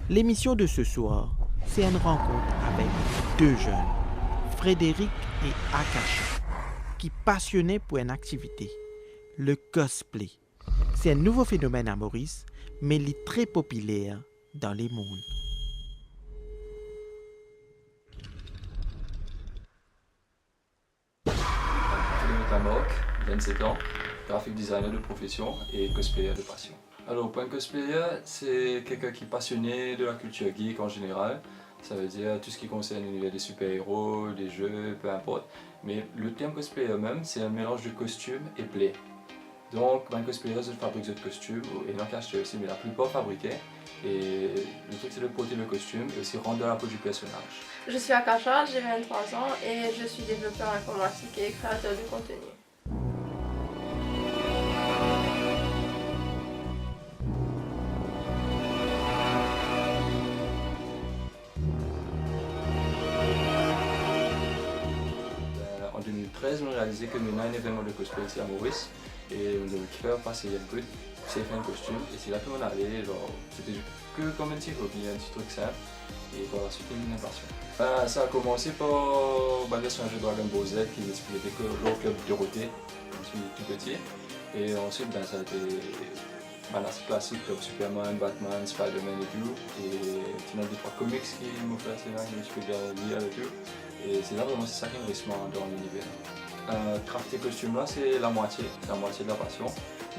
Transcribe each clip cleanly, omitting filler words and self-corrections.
L'émission de ce soir, c'est une rencontre avec deux jeunes, Frédéric et Akacha, qui passionnaient pour une activité, le cosplay. C'est un nouveau phénomène à Maurice, mais il est très populaire dans les mondes. Je m'appelle Marc, 27 ans, graphic designer de profession et cosplayer de passion. Alors pour un cosplayer, c'est quelqu'un qui est passionné de la culture geek en général. Ça veut dire tout ce qui concerne l'univers des super-héros, des jeux, peu importe. Mais le terme cosplayer même, c'est un mélange de costume et play. Donc un cosplayer, je fabrique des costumes, et non qu'acheter aussi, mais la plupart fabriqués. Et le truc c'est de porter le costume et aussi rendre la peau du personnage. Je suis Akacha, j'ai 23 ans et je suis développeur informatique et créateur de contenu. En 2013, on a réalisé que nous avons un événement de cosplay ici à Maurice et on devait faire passer un peu, c'est fait un costume et c'est là que on allait, genre c'était que comme un petit hobby, un petit truc simple et par la suite une passion. Ça a commencé par le personnage de Dragon Ball Z qui m'expliquait que le club Dorothée, quand je suis tout petit, et ensuite ça a été assez classique comme Superman, Batman, Spider-Man et tout, et il y a des trois comics qui m'ont fait assez bien, que je peux bien lire et tout. Et c'est là vraiment c'est ça qui me reste dans l'univers. Crafter costume là c'est la moitié de la passion.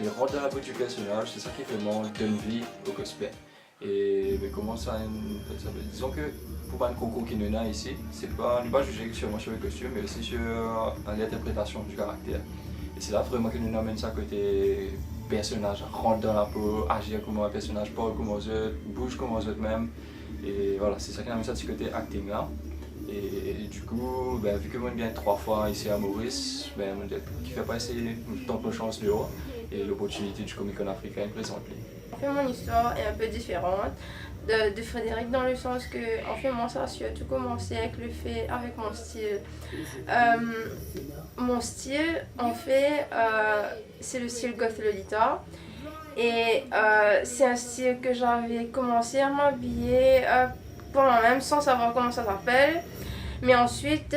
Mais rendre dans la peau du personnage, c'est ça qui vraiment donne vie au cosplay. Et mais comment ça, disons que pour pas un concours qui nous a ici, c'est pas, ne pas juger seulement sur le costume, mais aussi sur l'interprétation du caractère. Et c'est là vraiment que nous amène ça côté personnage, rentre dans la peau, agir comme un personnage, parle comme aux autres, bouge comme aux autres même. Et voilà, c'est ça qui amène ça de ce côté acting là. Et du coup, vu que moi je viens 3 fois ici à Maurice, qui fait pas essayer tant de chance dehors et l'opportunité du Comic Con africain présente. En fait, mon histoire est un peu différente de Frédéric dans le sens que, en fait, moi, ça a surtout commencé avec mon style. Mon style, en fait, c'est le style Goth Lolita. Et c'est un style que j'avais commencé à m'habiller pendant même sans savoir comment ça s'appelle. Mais ensuite,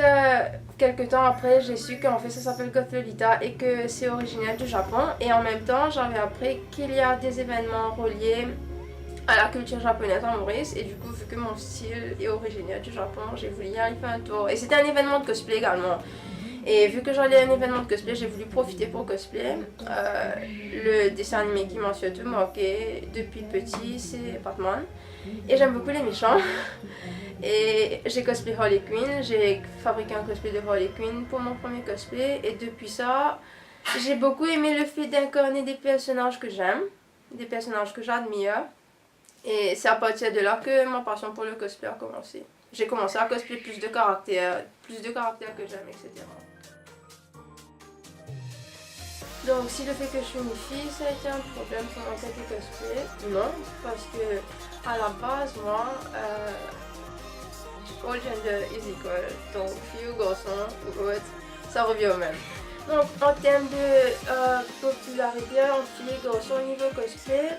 quelques temps après, j'ai su qu'en fait ça s'appelle Goth Lolita et que c'est originaire du Japon. Et en même temps, j'avais appris qu'il y a des événements reliés à la culture japonaise en Maurice. Et du coup, vu que mon style est originaire du Japon, j'ai voulu y aller faire un tour. Et c'était un événement de cosplay également. Et vu que j'allais à un événement de cosplay, j'ai voulu profiter pour cosplay. Le dessin animé qui m'a surtout marqué depuis petit, c'est Batman. Et j'aime beaucoup les méchants. Et j'ai cosplay Harley Quinn, j'ai fabriqué un cosplay de Harley Quinn pour mon premier cosplay. Et depuis ça, j'ai beaucoup aimé le fait d'incarner des personnages que j'aime, des personnages que j'admire. Et c'est à partir de là que ma passion pour le cosplay a commencé. J'ai commencé à cosplayer plus de caractères que j'aime, etc. Donc si le fait que je suis une fille, ça a été un problème pour mon côté cosplay? Non, parce que à la base, moi, all gender is equal. Donc fille ou garçon ou autre, ça revient au même. Donc en termes de popularité entre filles et garçons au niveau cosplay,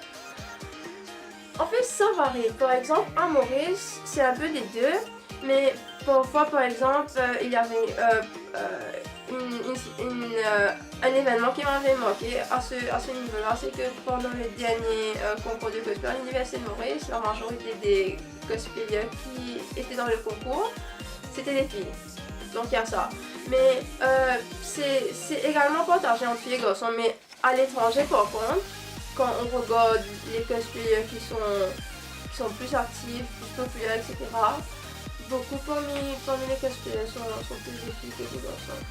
en fait ça varie. Par exemple à Maurice, c'est un peu des deux, mais parfois par exemple il y avait un événement qui m'avait marqué à ce niveau-là, c'est que pendant le dernier concours de cosplay à l'Université de Maurice, la majorité des cosplayers qui étaient dans le concours, c'était des filles. Donc il y a ça. Mais c'est également partagé entre filles et garçons, mais à l'étranger par contre, quand on regarde les cosplayers qui sont plus actifs, plus populaires, etc., beaucoup parmi les cosplayers sont plus des filles que des garçons.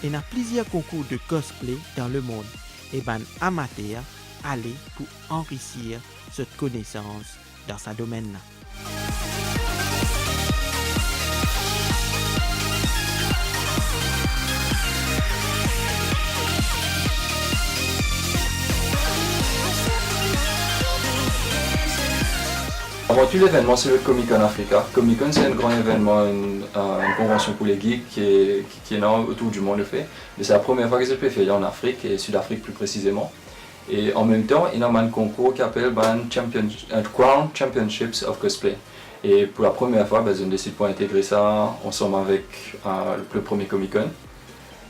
Il y a plusieurs concours de cosplay dans le monde et ban amateur aller pour enrichir cette connaissance dans ce domaine-là. Avant tout, l'événement, c'est le Comic Con Africa. Comic Con, c'est un grand événement, une convention pour les geeks qui est énorme autour du monde, le fait. Mais c'est la première fois que c'est fait en Afrique, et Sud-Afrique plus précisément. Et en même temps, il y a un concours qui s'appelle Crown Championships of Cosplay. Et pour la première fois, je décide pour intégrer ça ensemble avec le premier Comic Con.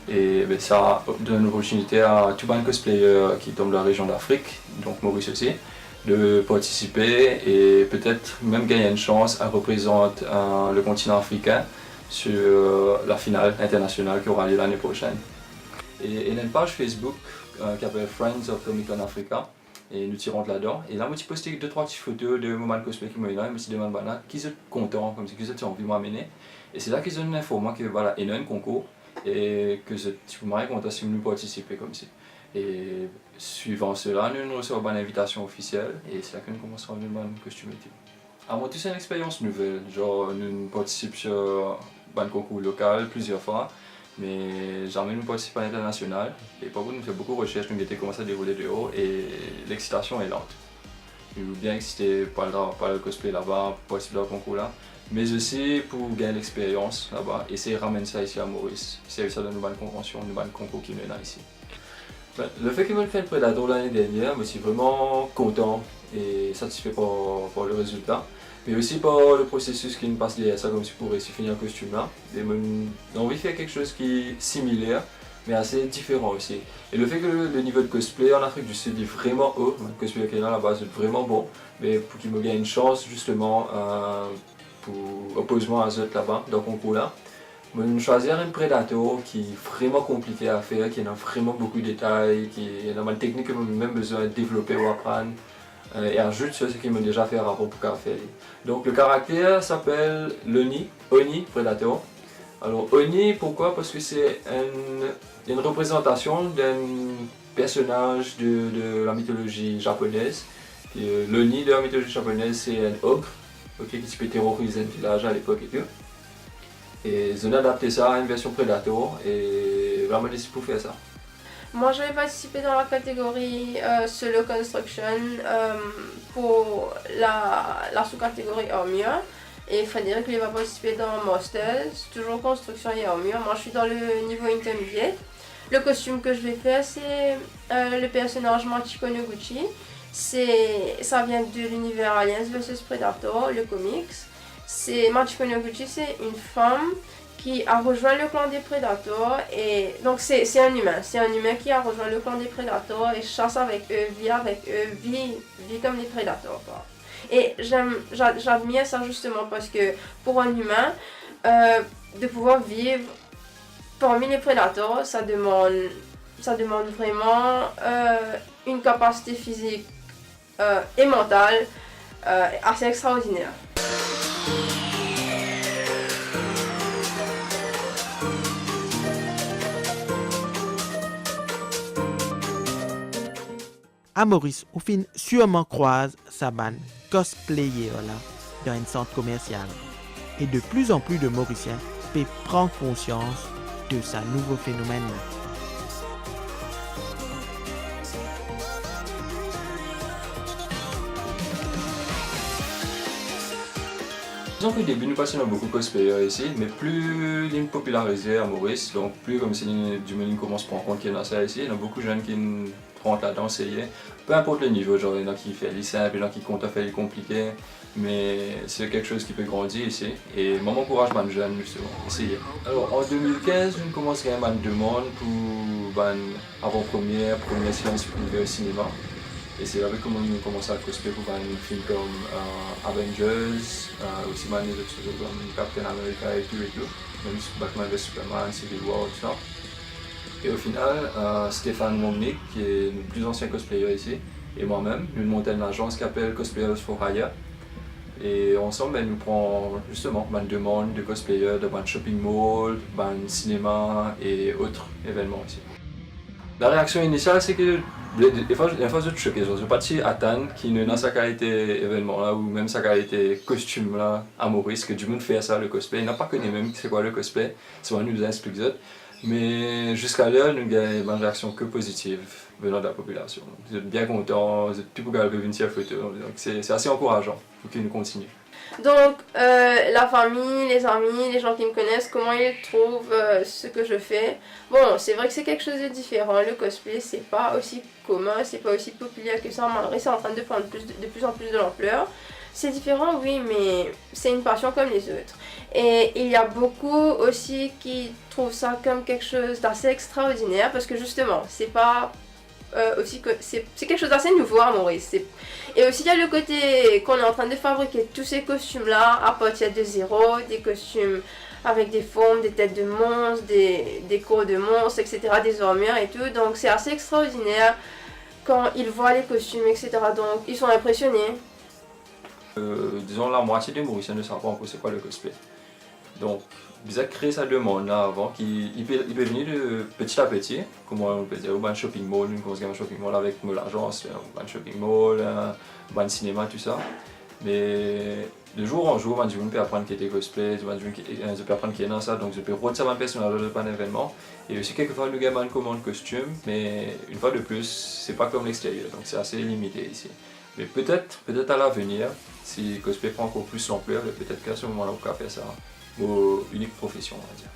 Et ça donne une opportunité à tout le cosplayers qui tombent de la région d'Afrique, donc Maurice aussi, de participer et peut-être même gagner une chance à représenter le continent africain sur la finale internationale qui aura lieu l'année prochaine. Et il y a une page Facebook qui s'appelle Friends of Comic Con Africa et nous tirons là-dedans. Et là, j'ai posté 2-3 petites photos de moments de cosplay qui m'ont donné, je me suis demandé qui sont contents, comme si ils ont envie de m'amener. Et c'est là qu'ils ont informé que voilà, il y a un concours et que je suis content si nous participer comme ça. Et suivant cela, nous recevons une invitation officielle et c'est là que nous commençons à venir dans le costume. Avant tout, c'est une expérience nouvelle. Genre, nous participons sur un concours local plusieurs fois, mais jamais nous participons à l'international. Et pour vous, nous faisons beaucoup de recherches, nous avons commencé à dérouler de haut et l'excitation est lente. Nous sommes bien excités par le cosplay là-bas, pour participer au concours là, mais aussi pour gagner l'expérience là-bas et essayer de ramener ça ici à Maurice. C'est ça dans une bonne convention, une bonne concours qui mène ici. Le fait qu'ils m'ont fait le Predator l'année dernière, je suis vraiment content et satisfait par le résultat. Mais aussi par le processus qui nous passe derrière ça, comme si pour réussir à finir un costume là. Et j'ai envie de faire quelque chose qui est similaire, mais assez différent aussi. Et le fait que le niveau de cosplay en Afrique du Sud est vraiment haut, le cosplay qui est là là-bas c'est vraiment bon, mais pour qu'il me gagne une chance justement pour opposement à eux là-bas, dans le concours là. Je choisir un Predator qui est vraiment compliqué à faire, qui a vraiment beaucoup de détails, qui a une technique que j'ai même besoin de développer ou apprendre. Et ajoute sur ce qu'il m'a déjà fait rapport pour faire. Donc le caractère s'appelle l'Oni, Oni Predator. Alors Oni, pourquoi? Parce que c'est une représentation d'un personnage de la mythologie japonaise. L'Oni de la mythologie japonaise, c'est un ogre qui peut terroriser un village à l'époque et tout. Et ils ont adapté ça à une version Predator et vraiment décidé pour faire ça. Moi, je vais participer dans la catégorie Solo Construction pour la sous-catégorie Armure. Et Frédéric lui va participer dans Masters, toujours construction et armure. Moi, je suis dans le niveau intermédiaire. Le costume que je vais faire, c'est le personnage Machiko Noguchi. Ça vient de l'univers Aliens vs Predator, le comics. Machiko Noguchi, c'est une femme qui a rejoint le clan des Predators et donc c'est un humain qui a rejoint le clan des Predators et chasse avec eux, vit comme des Predators quoi. Et j'admire ça justement parce que pour un humain de pouvoir vivre parmi les Predators, ça demande vraiment une capacité physique et mentale assez extraordinaire. À Maurice, on fin sûrement croise sa bande cosplayer là dans un centre commercial. Et de plus en plus de Mauriciens peuvent prendre conscience de ce nouveau phénomène. Disons qu'au début, nous passions beaucoup de cosplayers ici, mais plus ils popularisé à Maurice, donc plus comme si du monde commence à prendre compte qu'il y a ça ici, il y a beaucoup de jeunes qui rentrent là-dedans, essayer. Peu importe le niveau, genre il y en a qui font les simples, il y en a qui comptent à faire les compliqués, mais c'est quelque chose qui peut grandir ici. Et moi, m'encourage les jeunes justement, essayer. Alors en 2015, je commence à avoir une demande pour avant-première séance privée au cinéma. Et c'est là que nous commençons à cosplayer pour un film comme Avengers, aussi des autres choses comme Captain America et tout, même Batman vs Superman, Civil War, tout ça. Et au final, Stéphane Momnik, qui est le plus ancien cosplayer ici, et moi-même, nous montons une agence qui s'appelle Cosplayers for Hire. Et ensemble, nous prenons justement une demande de cosplayers de shopping mall, cinéma et autres événements ici. La réaction initiale, c'est que des fois, je suis choqué. Je ne suis pas si attendre qu'il n'y ait sa qualité événement là ou même sa qualité costume là à Maurice, que du monde fait ça, le cosplay. Il n'a pas connu même c'est quoi le cosplay, c'est vrai, nous explique ça. Mais jusqu'à l'heure, nous avons une réaction que positive. venant de la population. Donc, vous êtes bien contents, vous êtes tout pour venir sur la photo, donc c'est assez encourageant pour qu'ils nous continuent. Donc, la famille, les amis, les gens qui me connaissent, comment ils trouvent ce que je fais. Bon, c'est vrai que c'est quelque chose de différent. Le cosplay, c'est pas aussi commun, c'est pas aussi populaire que ça. Malgré c'est en train de prendre de plus en plus de l'ampleur. C'est différent, oui, mais c'est une passion comme les autres. Et il y a beaucoup aussi qui trouvent ça comme quelque chose d'assez extraordinaire parce que justement, c'est pas... aussi que c'est quelque chose d'assez nouveau à Maurice. Et aussi il y a le côté qu'on est en train de fabriquer tous ces costumes là à partir de zéro, des costumes avec des formes, des têtes de monstres, des corps de monstres, etc., des armures et tout. Donc c'est assez extraordinaire quand ils voient les costumes, etc. Donc ils sont impressionnés. Disons la moitié des Mauriciens ne savent pas encore c'est quoi le cosplay. Donc ils ont créé sa demande là avant, il peut venir de petit à petit, comme on peut dire, au shopping mall, une grosse gamme de shopping mall avec l'agence, un shopping mall, un cinéma, tout ça. Mais de jour en jour, je peux apprendre qu'il y a des cosplays, je peux apprendre qu'il y a dans ça, donc je peux retirer un personnage de un événement. Et aussi quelquefois le gamin commande costume, mais une fois de plus, c'est pas comme l'extérieur, donc c'est assez limité ici. Mais peut-être à l'avenir, si cosplay prend encore plus l'ampleur, peut-être qu'à ce moment-là, on peut faire ça. Vos uniques professions, on va dire.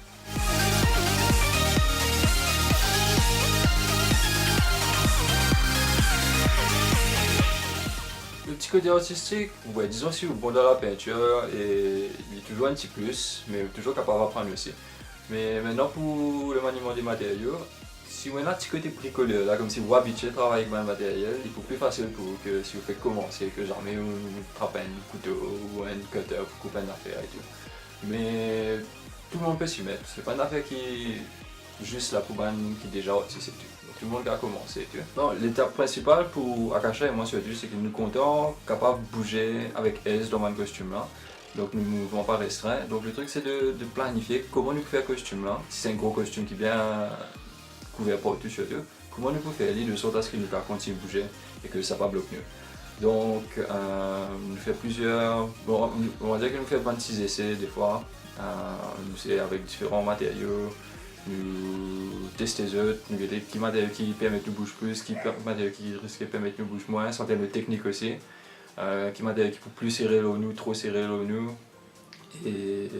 Le petit côté artistique, ouais, disons si vous êtes bon dans la peinture, et il est toujours un petit plus, mais toujours capable d'apprendre aussi. Mais maintenant pour le maniement des matériaux, si vous avez un petit côté bricoleur, là, comme si vous habituez à travailler avec un matériel, il est plus facile pour vous que si vous faites commencer, que jamais vous frappez un couteau ou un cutter pour couper une affaire et tout. Mais tout le monde peut s'y mettre, c'est pas une affaire qui est juste là pour un qui est déjà artiste et tout. Donc tout le monde a commencé et tout. Non, l'étape principale pour Akasha et moi surtout, c'est que nous comptons capables de bouger avec aise dans un costume là. Donc nous ne mouvons pas restreint. Donc le truc c'est de planifier comment nous faire costume là. Si c'est un gros costume qui est bien couvert par tout surtout, comment nous pouvons faire de sorte à ce qu'il nous continue de bouger et que ça ne bloque mieux. Donc, nous fait plusieurs, bon, on va dire que nous fait 26 essais des fois, nous c'est avec différents matériaux, nous testons les autres, nous avons des petits matériaux qui permettent de bouger plus, qui matériaux qui risquent de permettre de bouger moins, en termes de technique aussi, qui matériaux qui peuvent plus serrer l'eau nous, trop serrer l'eau nous. Et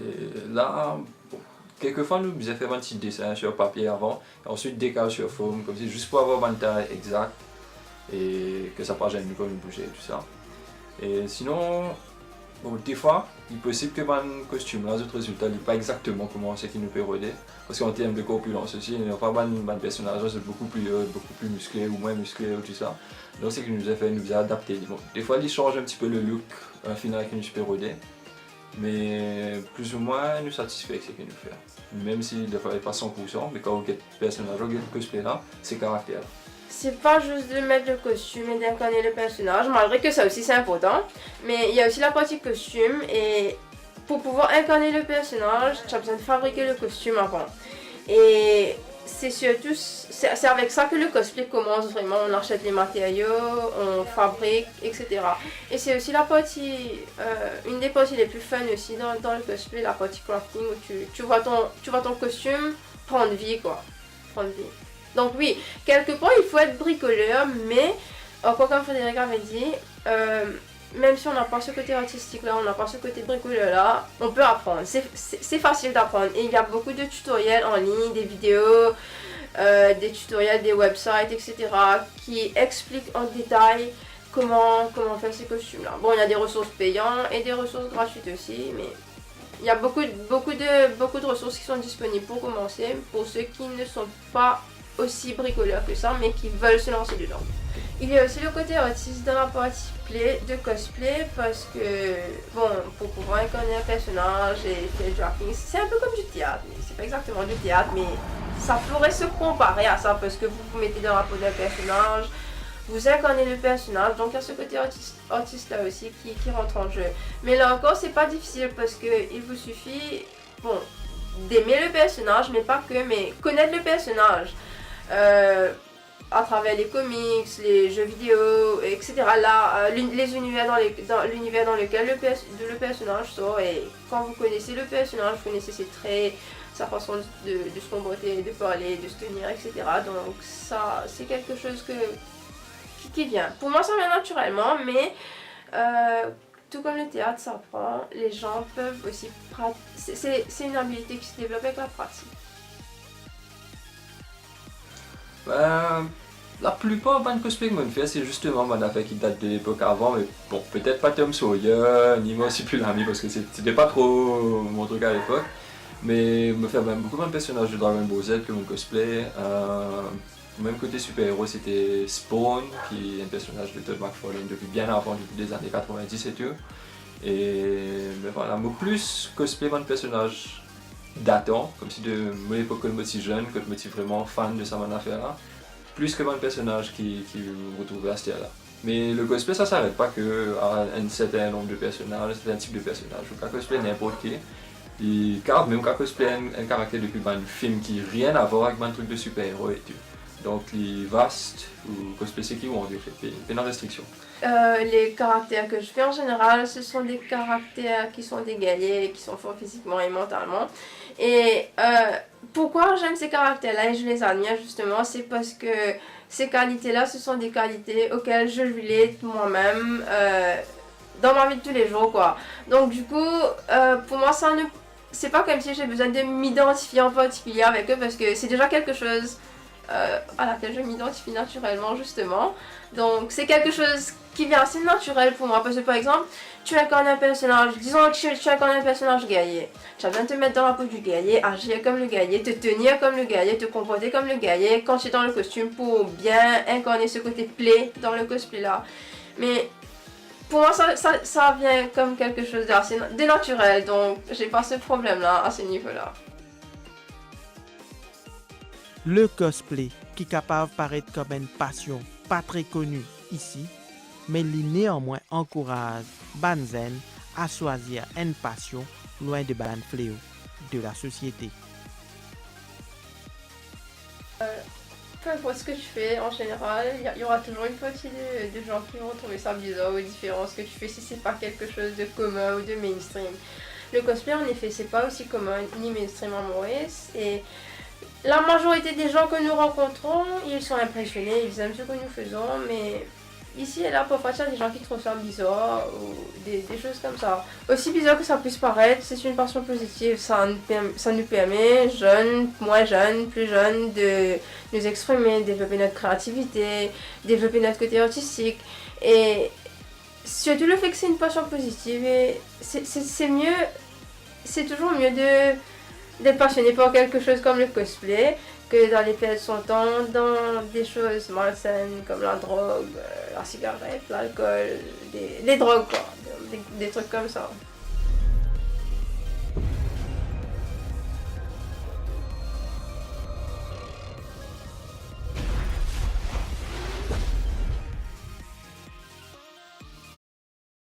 là, bon, quelquefois nous avons fait un petit dessin sur papier avant, et ensuite décalé sur forme, comme si juste pour avoir une taille exacte. Et que ça ne pas gêner nous bouger et tout ça. Et sinon, bon, des fois, il est possible que mon costume, là, autres résultats, n'est pas exactement comment c'est qu'il nous peut roder. Parce qu'en termes de corpulence aussi, il n'y a pas un personnage beaucoup plus musclé ou moins musclé ou tout ça. Donc c'est qu'il nous a fait, nous a adapté. Bon, des fois, il change un petit peu le look final qu'il nous peut roder. Mais plus ou moins, nous satisfait avec ce qu'il nous fait. Même si des fois, il n'est pas 100%, mais quand vous avez le personnage, le cosplay là, c'est caractère. C'est pas juste de mettre le costume et d'incarner le personnage, malgré que ça aussi c'est important. Mais il y a aussi la partie costume et pour pouvoir incarner le personnage, tu as besoin de fabriquer le costume avant. Et c'est surtout, c'est avec ça que le cosplay commence vraiment. On achète les matériaux, on fabrique, etc. Et c'est aussi la partie, une des parties les plus fun aussi dans le cosplay, la partie crafting où tu vois ton costume prendre vie quoi. Prendre vie. Donc oui, quelque part il faut être bricoleur, mais encore comme Frédéric avait dit, même si on n'a pas ce côté artistique là, on n'a pas ce côté bricoleur là, on peut apprendre, c'est facile d'apprendre. Et il y a beaucoup de tutoriels en ligne, des vidéos, des tutoriels, des websites, etc. qui expliquent en détail comment faire ces costumes là. Bon, il y a des ressources payantes et des ressources gratuites aussi, mais il y a beaucoup de ressources qui sont disponibles pour commencer, pour ceux qui ne sont pas aussi bricoleurs que ça, mais qui veulent se lancer dedans. Il y a aussi le côté artiste dans la partie de cosplay, parce que, bon, pour pouvoir incarner un personnage et faire du acting, c'est un peu comme du théâtre, mais c'est pas exactement du théâtre, mais ça pourrait se comparer à ça, parce que vous vous mettez dans la peau d'un personnage, vous incarnez le personnage, donc il y a ce côté artiste là aussi qui rentre en jeu. Mais là encore, c'est pas difficile, parce qu'il vous suffit, bon, d'aimer le personnage, mais pas que, mais connaître le personnage. À travers les comics, les jeux vidéo, etc. Là, les univers dans l'univers dans lequel le personnage sort. Et quand vous connaissez le personnage, vous connaissez ses traits, sa façon de se comporter, de parler, de se tenir, etc. Donc ça, c'est quelque chose qui vient. Pour moi, ça vient naturellement, mais tout comme le théâtre s'apprend, les gens peuvent aussi pratiquer. C'est une habilité qui se développe avec la pratique. La plupart des cosplays que je fais, c'est justement des affaires qui datent de l'époque avant, mais bon, peut-être pas Tom Sawyer, ni moi aussi plus l'ami, parce que c'était pas trop mon truc à l'époque. Mais je me fais même beaucoup de personnages de Dragon Ball Z que mon cosplay. Même côté super-héros, c'était Spawn, qui est un personnage de Todd McFarlane depuis bien avant, depuis les années 90 et tout. Mais voilà, moi plus cosplay mon personnage datant, comme si de mon époque que je suis jeune, que je suis vraiment fan de ça affaire là, plus que mon personnage qui me retrouvait à ce là. Mais le cosplay ça s'arrête pas que à un certain nombre de personnages, un certain type de personnages. Je peux cosplay n'importe qui. Et même quand cosplay un caractère depuis un film qui n'a rien à voir avec un truc de super-héros et tout. Donc les vastes ou cosplay c'est qui ont en fait, pas de restriction. Les caractères que je fais en général, ce sont des caractères qui sont des guerriers, qui sont forts physiquement et mentalement. Et pourquoi j'aime ces caractères-là et je les admire justement, c'est parce que ces qualités-là, ce sont des qualités auxquelles je relate moi-même dans ma vie de tous les jours, quoi. Donc du coup, pour moi, c'est pas comme si j'ai besoin de m'identifier en particulier avec eux parce que c'est déjà quelque chose à laquelle je m'identifie naturellement justement. Donc c'est quelque chose qui vient assez naturel pour moi parce que par exemple tu incarnes un personnage, disons que tu incarnes un personnage guerrier, tu as besoin de te mettre dans la peau du guerrier, agir comme le guerrier, te tenir comme le guerrier, te comporter comme le guerrier quand tu es dans le costume pour bien incarner ce côté play dans le cosplay là. Mais pour moi ça vient comme quelque chose d'assez naturel, donc j'ai pas ce problème là à ce niveau là. Le cosplay, qui est capable de paraître comme une passion pas très connue ici, mais il néanmoins encourage Banzen à choisir une passion loin de ban fléau de la société. Peu importe ce que tu fais, en général, il y aura toujours une partie de gens qui vont trouver ça bizarre ou différent ce que tu fais si c'est pas quelque chose de commun ou de mainstream. Le cosplay, en effet, c'est pas aussi commun ni mainstream à Maurice et la majorité des gens que nous rencontrons, ils sont impressionnés, ils aiment ce que nous faisons, mais ici et là, parfois, il y a des gens qui trouvent ça bizarre ou des choses comme ça. Aussi bizarre que ça puisse paraître, c'est une passion positive. Ça nous permet, jeunes, moins jeunes, plus jeunes, de nous exprimer, développer notre créativité, développer notre côté artistique. Et surtout le fait que c'est une passion positive, et c'est mieux, c'est toujours mieux d'être passionné par quelque chose comme le cosplay que d'aller perdre son temps dans des choses malsaines comme la drogue, la cigarette, l'alcool, les drogues quoi, des trucs comme ça.